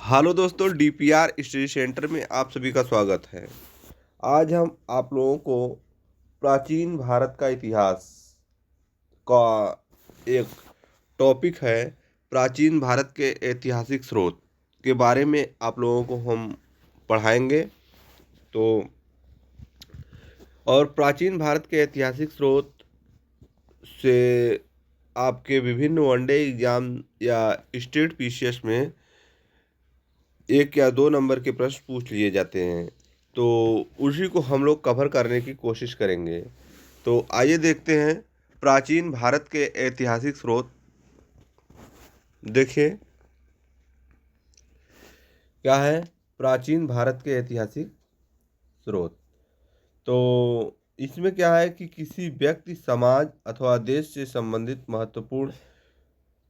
Hello दोस्तों, DPR study centre में आप सभी का स्वागत है। आज हम आप लोगों को प्राचीन भारत का इतिहास का एक टॉपिक है। प्राचीन भारत के ऐतिहासिक स्रोत के बारे में आप लोगों को हम पढ़ाएंगे। तो और प्राचीन भारत के ऐतिहासिक स्रोत से आपके विभिन्न वनडे एग्जाम या स्टेट पीसीएस में 1 या 2 नंबर के प्रश्न पूछ लिए जाते हैं। तो उसी को हम लोग कवर करने की कोशिश करेंगे। तो आइए देखते हैं प्राचीन भारत के ऐतिहासिक स्रोत। देखिए क्या है प्राचीन भारत के ऐतिहासिक स्रोत। तो इसमें क्या है कि किसी व्यक्ति, समाज अथवा देश से संबंधित महत्वपूर्ण,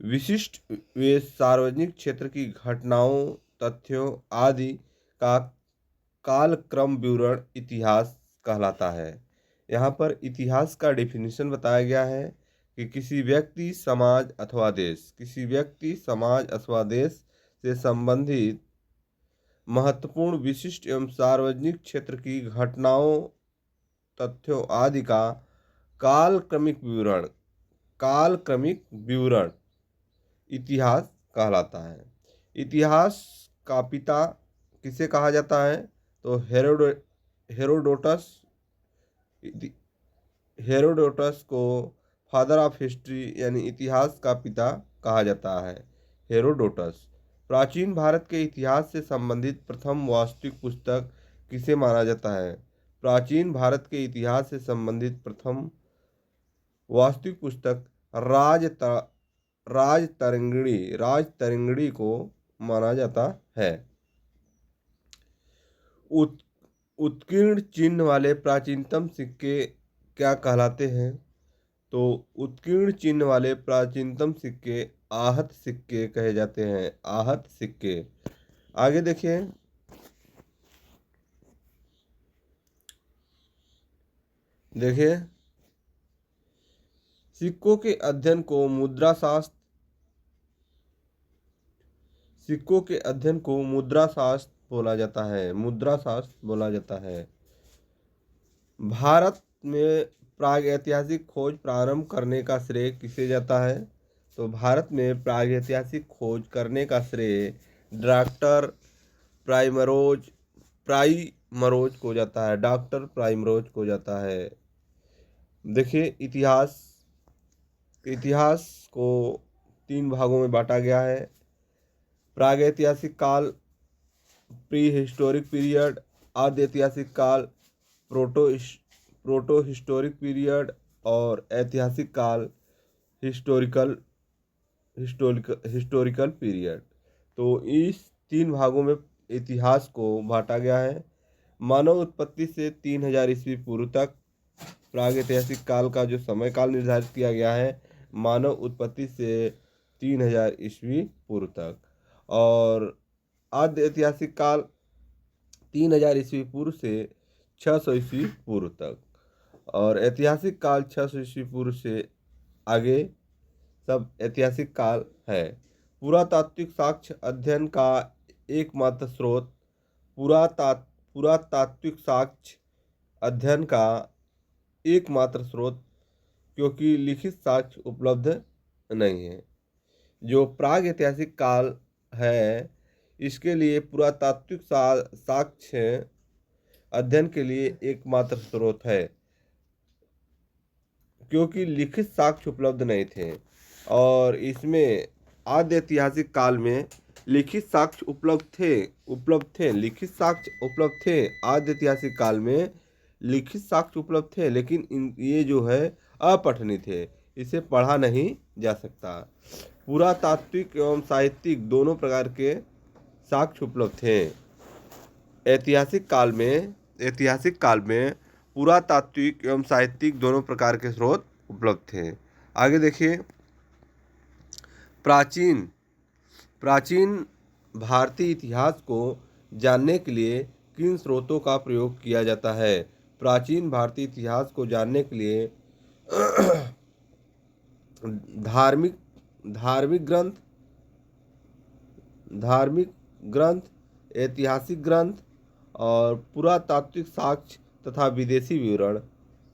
विशिष्ट व सार्वजनिक क्षेत्र की घटनाओं, तथ्यों आदि का कालक्रम विवरण इतिहास कहलाता है। यहाँ पर इतिहास का डेफिनेशन बताया गया है कि किसी व्यक्ति, समाज अथवा देश, किसी व्यक्ति, समाज अथवा देश से संबंधित महत्वपूर्ण, विशिष्ट एवं सार्वजनिक क्षेत्र की घटनाओं, तथ्यों आदि का कालक्रमिक विवरण, कालक्रमिक विवरण इतिहास कहलाता है। इतिहास का पिता किसे कहा जाता है? तो हेरोडोटस हेरोडोटस को फादर ऑफ हिस्ट्री यानी इतिहास का पिता कहा जाता है। हेरोडोटस। प्राचीन भारत के इतिहास से संबंधित प्रथम वास्तविक पुस्तक किसे माना जाता है? प्राचीन भारत के इतिहास से संबंधित प्रथम वास्तविक पुस्तक राजतरंगिणी को माना जाता है। उत्कीर्ण चिन्ह वाले प्राचीनतम सिक्के क्या कहलाते हैं? तो उत्कीर्ण चिन्ह वाले प्राचीनतम सिक्के आहत सिक्के कहे जाते हैं। आहत सिक्के। आगे देखिए, सिक्कों के अध्ययन को मुद्राशास्त्र बोला जाता है। मुद्राशास्त्र बोला जाता है। भारत में प्रागैतिहासिक खोज प्रारंभ करने का श्रेय किसे जाता है? तो भारत में प्रागैतिहासिक खोज करने का श्रेय डॉक्टर प्राइमरोज को जाता है। डॉक्टर प्राइमरोज को जाता है। देखिए, इतिहास को 3 भागों में बांटा गया है। प्रागैतिहासिक काल, प्री हिस्टोरिक पीरियड, आद्य ऐतिहासिक काल, प्रोटो हिस्टोरिक पीरियड और ऐतिहासिक काल, हिस्टोरिकल हिस्टोरिकल पीरियड। तो इस 3 भागों में इतिहास को बांटा गया है। मानव उत्पत्ति से 3000 ईस्वी पूर्व तक प्रागैतिहासिक काल का जो समय काल निर्धारित किया गया है, मानव उत्पत्ति से 3000 ईस्वी पूर्व तक। और आद्य ऐतिहासिक काल 3000 ईस्वी पूर्व से 600 ईस्वी पूर्व तक। और ऐतिहासिक काल 600 ईस्वी पूर्व से आगे सब ऐतिहासिक काल है। पुरातात्विक साक्ष्य अध्ययन का एकमात्र स्रोत पुरातात्विक साक्ष्य अध्ययन का एकमात्र स्रोत, क्योंकि लिखित साक्ष्य उपलब्ध नहीं है। जो प्राग ऐतिहासिक काल है, इसके लिए पुरातात्विक साक्ष्य अध्ययन के लिए एकमात्र स्रोत है, क्योंकि लिखित साक्ष्य उपलब्ध नहीं थे। और इसमें आद्य ऐतिहासिक काल में लिखित साक्ष्य उपलब्ध थे। लिखित साक्ष्य उपलब्ध थे। आद्य ऐतिहासिक काल में लिखित साक्ष्य उपलब्ध थे, लेकिन ये जो है अपठनीय थे, इसे पढ़ा नहीं जा सकता। पुरातात्विक एवं साहित्यिक दोनों प्रकार के साक्ष्य उपलब्ध थे। ऐतिहासिक काल में पुरातात्विक एवं साहित्यिक दोनों प्रकार के स्रोत उपलब्ध थे। आगे देखिए, प्राचीन भारतीय इतिहास को जानने के लिए किन स्रोतों का प्रयोग किया जाता है? प्राचीन भारतीय इतिहास को जानने के लिए धार्मिक ग्रंथ, धार्मिक ग्रंथ, ऐतिहासिक ग्रंथ और पुरातात्विक साक्ष्य तथा विदेशी विवरण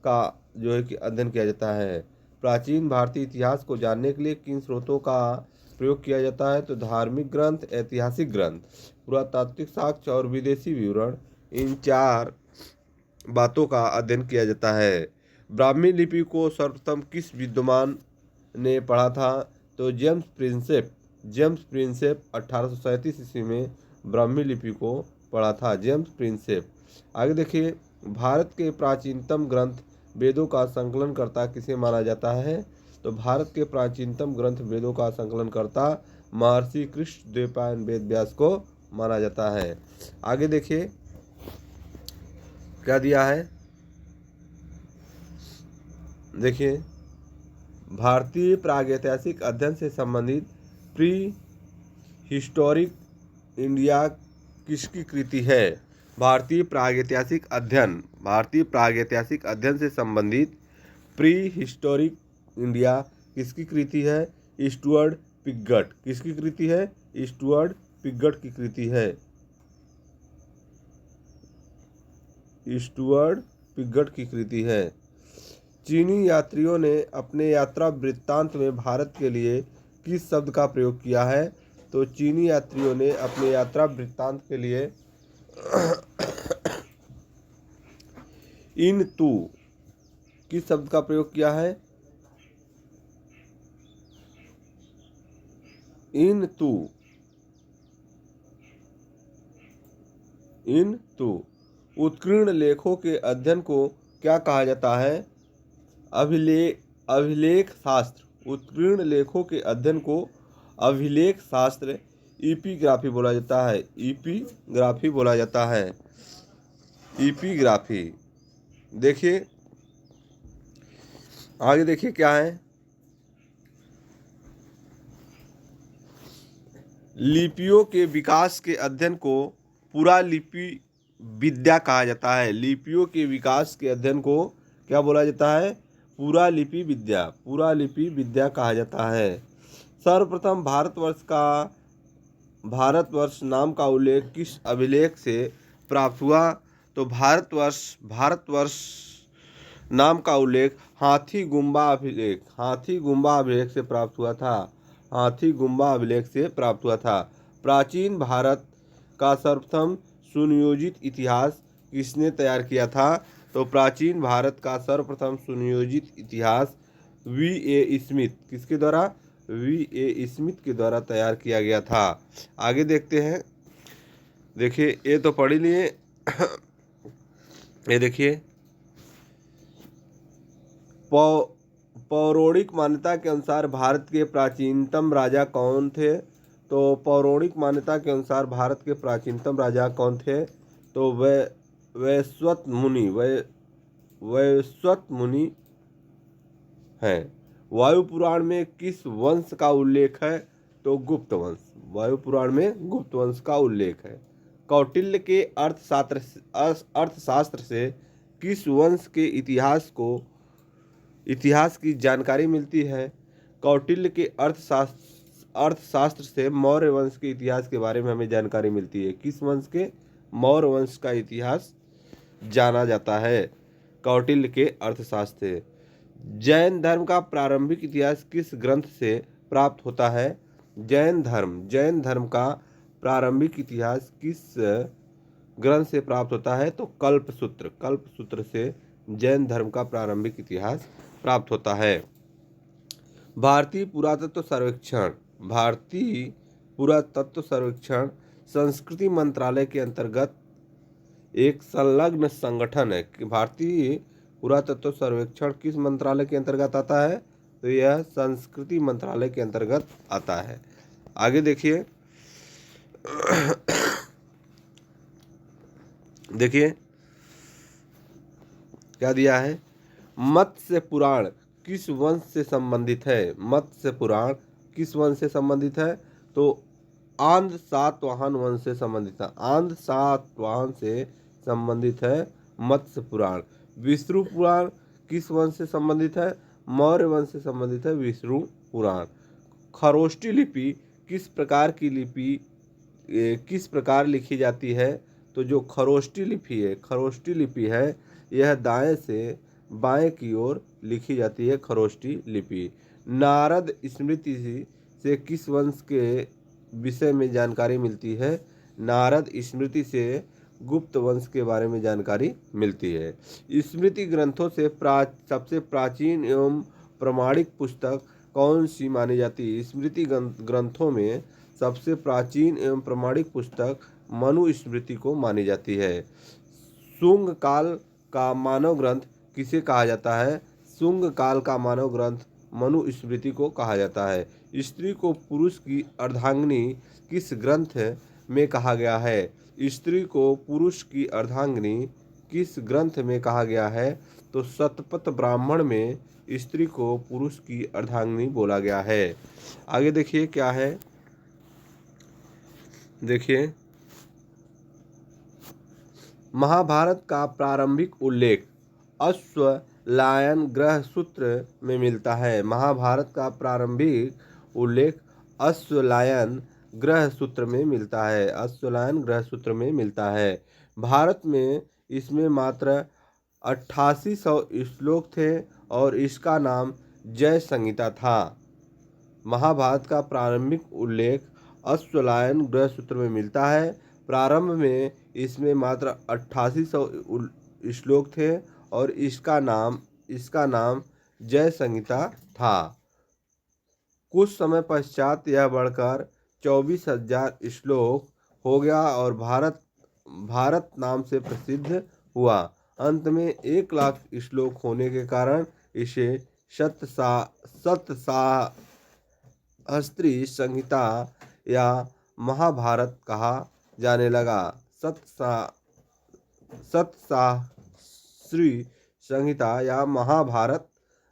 का जो है कि अध्ययन किया जाता है। प्राचीन भारतीय इतिहास को जानने के लिए किन स्रोतों का प्रयोग किया जाता है? तो धार्मिक ग्रंथ, ऐतिहासिक ग्रंथ, पुरातात्विक साक्ष्य और विदेशी विवरण, इन चार बातों का अध्ययन किया जाता है। ब्राह्मी लिपि को सर्वप्रथम किस विद्वान ने पढ़ा था? तो जेम्स प्रिंसेप 1837 ईस्वी में ब्राह्मी लिपि को पढ़ा था, जेम्स प्रिंसेप। आगे देखिए, भारत के प्राचीनतम ग्रंथ वेदों का संकलनकर्ता किसे माना जाता है? तो भारत के प्राचीनतम ग्रंथ वेदों का संकलनकर्ता महर्षि कृष्णद्वैपायन वेद व्यास को माना जाता है। आगे देखिए क्या दिया है, देखिए, भारतीय प्रागैतिहासिक अध्ययन से संबंधित प्री हिस्टोरिक इंडिया किसकी कृति है? भारतीय प्रागैतिहासिक अध्ययन से संबंधित प्री हिस्टोरिक इंडिया किसकी कृति है? Stuart Piggott. किसकी कृति है? स्टुअर्ट पिगट की कृति है। स्टुअर्ट पिगट की कृति है। चीनी यात्रियों ने अपने यात्रा वृत्तांत में भारत के लिए किस शब्द का प्रयोग किया है? तो चीनी यात्रियों ने अपने यात्रा वृत्तांत के लिए इन तू किस शब्द का प्रयोग किया है? इन तू उत्कीर्ण लेखों के अध्ययन को क्या कहा जाता है? अभिलेख शास्त्र। उत्कीर्ण लेखों के अध्ययन को अभिलेख शास्त्र, इपिग्राफी बोला जाता है। इपिग्राफी बोला जाता है। इपिग्राफी। देखिए आगे देखिए क्या है, लिपियों के विकास के अध्ययन को पुरालिपि विद्या कहा जाता है। लिपियों के विकास के अध्ययन को क्या बोला जाता है? पुरालिपि विद्या कहा जाता है। सर्वप्रथम भारतवर्ष नाम का उल्लेख किस अभिलेख से प्राप्त हुआ? तो भारतवर्ष नाम का उल्लेख हाथीगुम्बा अभिलेख से प्राप्त हुआ था। हाथीगुम्बा अभिलेख से प्राप्त हुआ था। प्राचीन भारत का सर्वप्रथम सुनियोजित इतिहास किसने तैयार किया था? तो प्राचीन भारत का सर्वप्रथम सुनियोजित इतिहास V.A. स्मिथ, किसके द्वारा? V.A. स्मिथ के द्वारा तैयार किया गया था। आगे देखते हैं, देखिए ये तो पढ़ ही लिए। ये देखिए, पौराणिक मान्यता के अनुसार भारत के प्राचीनतम राजा कौन थे? तो पौराणिक मान्यता के अनुसार भारत के प्राचीनतम राजा कौन थे? तो वैवस्वत मुनि हैं। वायु पुराण में किस वंश का उल्लेख है? तो गुप्त वंश। वायु पुराण में गुप्त वंश का उल्लेख है। कौटिल्य के अर्थशास्त्र से किस वंश के इतिहास की जानकारी मिलती है? कौटिल्य के अर्थशास्त्र से मौर्य वंश के इतिहास के बारे में हमें जानकारी मिलती है। किस वंश के? मौर्य वंश का इतिहास जाना जाता है कौटिल्य के अर्थशास्त्र से। जैन धर्म का प्रारंभिक इतिहास किस ग्रंथ से प्राप्त होता है? जैन धर्म का प्रारंभिक इतिहास किस ग्रंथ से प्राप्त होता है? तो कल्पसूत्र से जैन धर्म का प्रारंभिक इतिहास प्राप्त होता है। भारतीय पुरातत्व सर्वेक्षण संस्कृति मंत्रालय के अंतर्गत एक संलग्न संगठन है। भारतीय पुरातत्व सर्वेक्षण किस मंत्रालय के अंतर्गत आता है? तो यह संस्कृति मंत्रालय के अंतर्गत आता है। आगे देखिए, क्या दिया है, मत्स्य पुराण किस वंश से संबंधित है? मत्स्य पुराण किस वंश से संबंधित है? तो आंध्र सातवाहन वंश से संबंधित है। आंध्र सातवाहन से संबंधित है मत्स्य पुराण। विष्णु पुराण किस वंश से संबंधित है? मौर्य वंश से संबंधित है विष्णु पुराण। खरोष्टी लिपि किस प्रकार की लिपि किस प्रकार लिखी जाती है? तो जो खरोष्टी लिपि है यह दाएं से बाएं की ओर लिखी जाती है, खरोष्टी लिपि। नारद स्मृति से किस वंश के विषय में जानकारी मिलती है? नारद स्मृति से गुप्त वंश के बारे में जानकारी मिलती है। स्मृति ग्रंथों से सबसे प्राचीन एवं प्रमाणिक पुस्तक कौन सी मानी जाती है? स्मृति ग्रंथों में सबसे प्राचीन एवं प्रमाणिक पुस्तक मनुस्मृति को मानी जाती है। शुंग काल का मानव ग्रंथ किसे कहा जाता है? शुंग काल का मानव ग्रंथ मनुस्मृति को कहा जाता है। स्त्री को पुरुष की अर्धांगिनी किस ग्रंथ में कहा गया है? स्त्री को पुरुष की अर्धांगिनी किस ग्रंथ में कहा गया है? तो शतपथ ब्राह्मण में स्त्री को पुरुष की अर्धांगिनी बोला गया है। आगे देखिए क्या है, देखिए महाभारत का प्रारंभिक उल्लेख अश्वलायन ग्रह सूत्र में मिलता है। महाभारत का प्रारंभिक उल्लेख अश्वलायन ग्रह सूत्र में मिलता है। अश्वलायन ग्रह सूत्र में मिलता है। भारत में इसमें मात्र 8800 श्लोक थे और इसका नाम जय संहिता था। महाभारत का प्रारंभिक उल्लेख अश्वलायन ग्रह सूत्र में मिलता है। प्रारंभ में इसमें मात्र 8800 श्लोक थे और इसका नाम जय संहिता था। कुछ समय पश्चात यह बढ़कर 24,000 श्लोक हो गया और भारत नाम से प्रसिद्ध हुआ। अंत में 1,00,000 श्लोक होने के कारण इसे सतसाहस्त्री संहिता या महाभारत कहा जाने लगा। सतसाहस्त्री संहिता या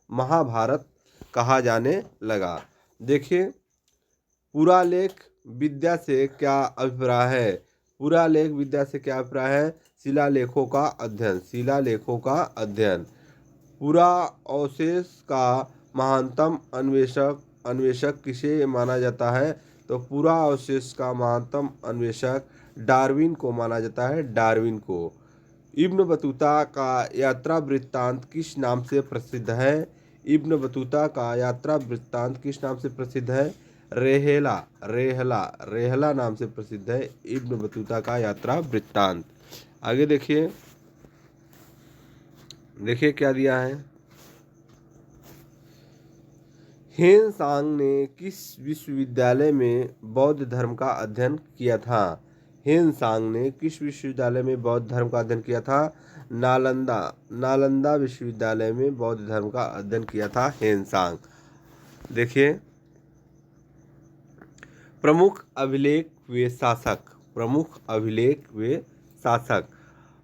महाभारत कहा जाने लगा। देखिए पुरालेख विद्या से क्या अभिप्राय है? पुरालेख विद्या से क्या अभिप्राय है? शिलालेखों का अध्ययन। पुरा अवशेष का महानतम अन्वेषक किसे माना जाता है? तो पुरा अवशेष का महानतम अन्वेषक डार्विन को माना जाता है, डार्विन को। इब्न बतूता का यात्रा वृत्तांत किस नाम से प्रसिद्ध है? इब्न बतूता का यात्रा वृत्तांत किस नाम से प्रसिद्ध है? रेहला नाम से प्रसिद्ध है इब्न बतूता का यात्रा वृत्तांत। आगे देखिए क्या दिया है। हेन सांग ने किस विश्वविद्यालय में बौद्ध धर्म का अध्ययन किया था? हेन सांग ने किस विश्वविद्यालय में बौद्ध धर्म का अध्ययन किया था? नालंदा विश्वविद्यालय में बौद्ध धर्म का अध्ययन किया था हेन सांग। देखिए प्रमुख अभिलेख व शासक।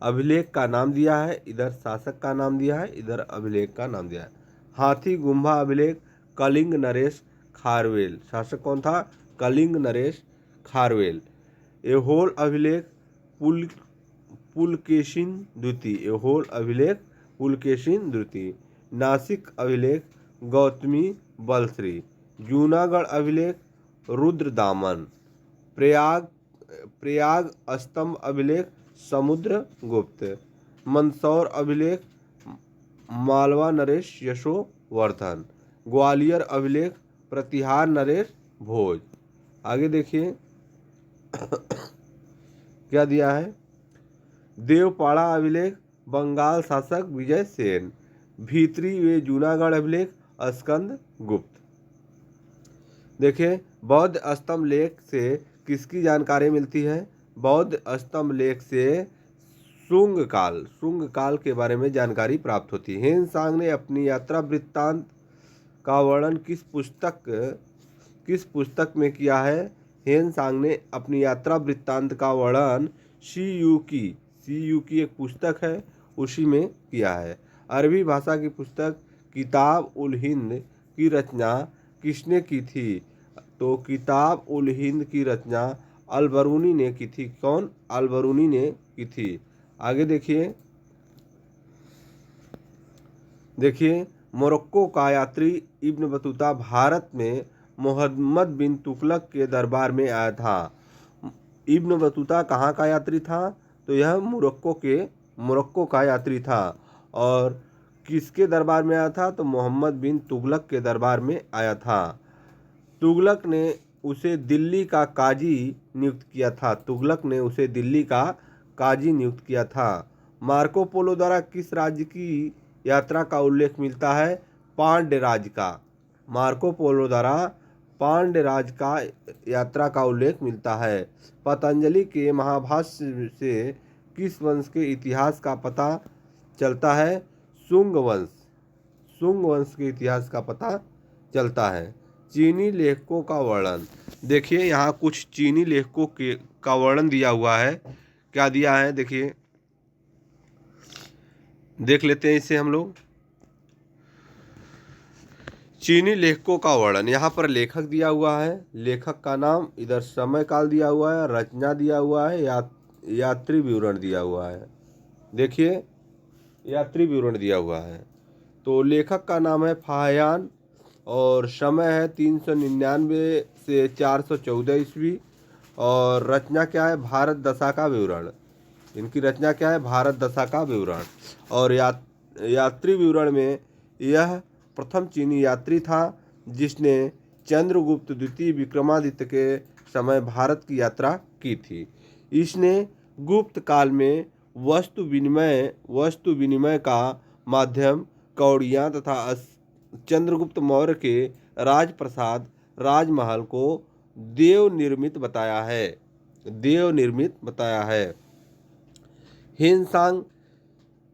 अभिलेख का नाम दिया है, इधर शासक का नाम दिया है, इधर अभिलेख का नाम दिया है। हाथी गुम्बा अभिलेख कलिंग नरेश खारवेल। शासक कौन था? कलिंग नरेश खारवेल। एहोल अभिलेख पुलकेशिन द्वितीय। नासिक अभिलेख गौतमी बलश्री। जूनागढ़ अभिलेख रुद्रदामन। प्रयाग स्तंभ अभिलेख समुद्रगुप्त। मंदसौर अभिलेख मालवा नरेश यशोवर्धन। ग्वालियर अभिलेख प्रतिहार नरेश भोज। आगे देखिए क्या दिया है। देवपाड़ा अभिलेख बंगाल शासक विजय सेन। भीतरी व जूनागढ़ अभिलेख स्कंद गुप्त। देखिए बौद्ध स्तंभ लेख से किसकी जानकारी मिलती है? बौद्ध स्तंभ लेख से शुंग काल के बारे में जानकारी प्राप्त होती है। हेन सांग ने अपनी यात्रा वृत्तांत का वर्णन किस पुस्तक में किया है? हेन सांग ने अपनी यात्रा वृत्तांत का वर्णन सीयूकी एक पुस्तक है उसी में किया है। अरबी भाषा की पुस्तक किताब उल हिंद की रचना किसने की थी? तो किताब उल हिंद की रचना अल-बरूनी ने की थी। कौन? अल-बरूनी ने की थी। आगे देखिए मोरक्को का यात्री इब्न बतूता भारत में मोहम्मद बिन तुगलक के दरबार में आया था। इब्न बतूता कहाँ का यात्री था? तो यह मोरक्को का यात्री था। और किसके दरबार में आया था? तो मोहम्मद बिन तुगलक के दरबार में आया था। तुगलक ने उसे दिल्ली का काजी नियुक्त किया था। तुगलक ने उसे दिल्ली का काजी नियुक्त किया था। मार्को पोलो द्वारा किस राज्य की यात्रा का उल्लेख मिलता है? पांड्य राज्य का। मार्को पोलो द्वारा पांड्य राज्य का यात्रा का उल्लेख मिलता है। पतंजलि के महाभाष्य से किस वंश के इतिहास का पता चलता है? शुंग वंश। शुंग वंश के इतिहास का पता चलता है। चीनी लेखकों का वर्णन। देखिए यहाँ कुछ चीनी लेखकों का वर्णन दिया हुआ है। क्या दिया है देखिए, देख लेते हैं इसे हम लोग। चीनी लेखकों का वर्णन। यहाँ पर लेखक दिया हुआ है, लेखक का नाम, इधर समय काल दिया हुआ है, रचना दिया हुआ है, यात्री विवरण दिया हुआ है। देखिए यात्री विवरण दिया हुआ है। तो लेखक का नाम है फाहियान और समय है 399 से 414 ईस्वी। और रचना क्या है? भारत दशा का विवरण। इनकी रचना क्या है? भारत दशा का विवरण। और यात्री विवरण में यह प्रथम चीनी यात्री था जिसने चंद्रगुप्त द्वितीय विक्रमादित्य के समय भारत की यात्रा की थी। इसने गुप्त काल में वस्तु विनिमय का माध्यम कौड़ियाँ तथा चंद्रगुप्त मौर्य के राजप्रसाद राजमहल को देव निर्मित बताया है। हिनसांग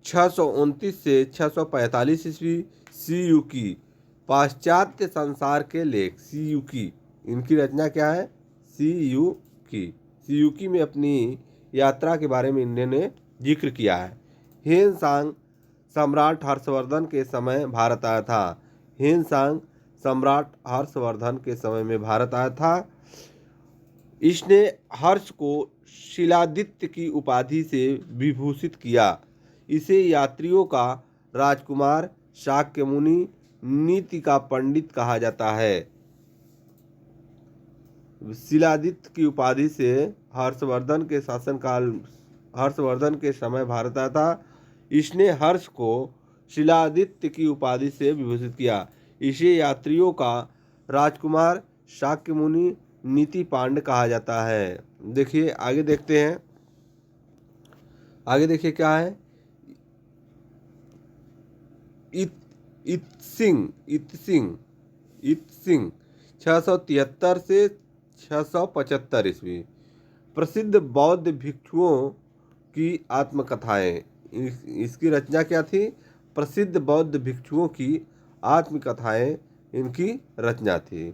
629 से 645 ईस्वी सीयू की पाश्चात्य संसार के लेख। सीयू की इनकी रचना क्या है? सीयू की में अपनी यात्रा के बारे में इन्होंने जिक्र किया है। हिनसांग सम्राट हर्षवर्धन के समय भारत आया था। हिनसांग सम्राट हर्षवर्धन के समय में भारत आया था। इसने हर्ष को शिलादित्य की उपाधि से विभूषित किया। इसे यात्रियों का राजकुमार, शाक्य मुनि, नीति का पंडित कहा जाता है। शिलादित्य की उपाधि से हर्षवर्धन के समय भारत आया था। इसने हर्ष को शिलादित्य की उपाधि से विभूषित किया। इसे यात्रियों का राजकुमार, शाक्य मुनि, नीति पांड कहा जाता है। देखिए आगे देखते हैं। आगे देखिए क्या है? इत्सिंग 673 से 675 ईस्वी। प्रसिद्ध बौद्ध भिक्षुओं की आत्मकथाएं। इसकी रचना क्या थी? प्रसिद्ध बौद्ध भिक्षुओं की आत्मकथाएं इनकी रचना थी।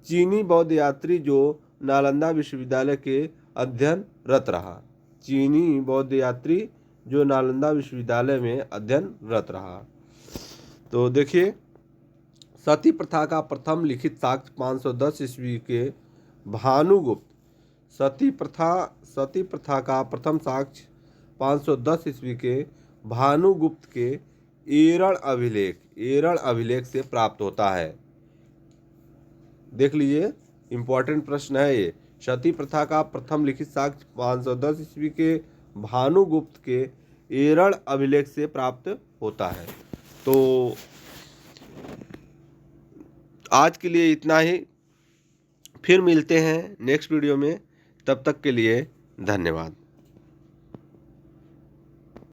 चीनी बौद्ध यात्री जो नालंदा विश्वविद्यालय के अध्ययनरत रहा। चीनी बौद्ध यात्री जो नालंदा विश्वविद्यालय में अध्ययनरत रहा। तो देखिए सती प्रथा का प्रथम लिखित साक्ष्य 510 ईस्वी के भानुगुप्त। सती प्रथा का प्रथम साक्ष्य 510 ईस्वी के भानुगुप्त के एरण अभिलेख से प्राप्त होता है। देख लीजिए इंपॉर्टेंट प्रश्न है ये। सती प्रथा का प्रथम लिखित साक्ष्य 510 ईस्वी के भानुगुप्त के एरण अभिलेख से प्राप्त होता है। तो आज के लिए इतना ही। फिर मिलते हैं नेक्स्ट वीडियो में। तब तक के लिए धन्यवाद।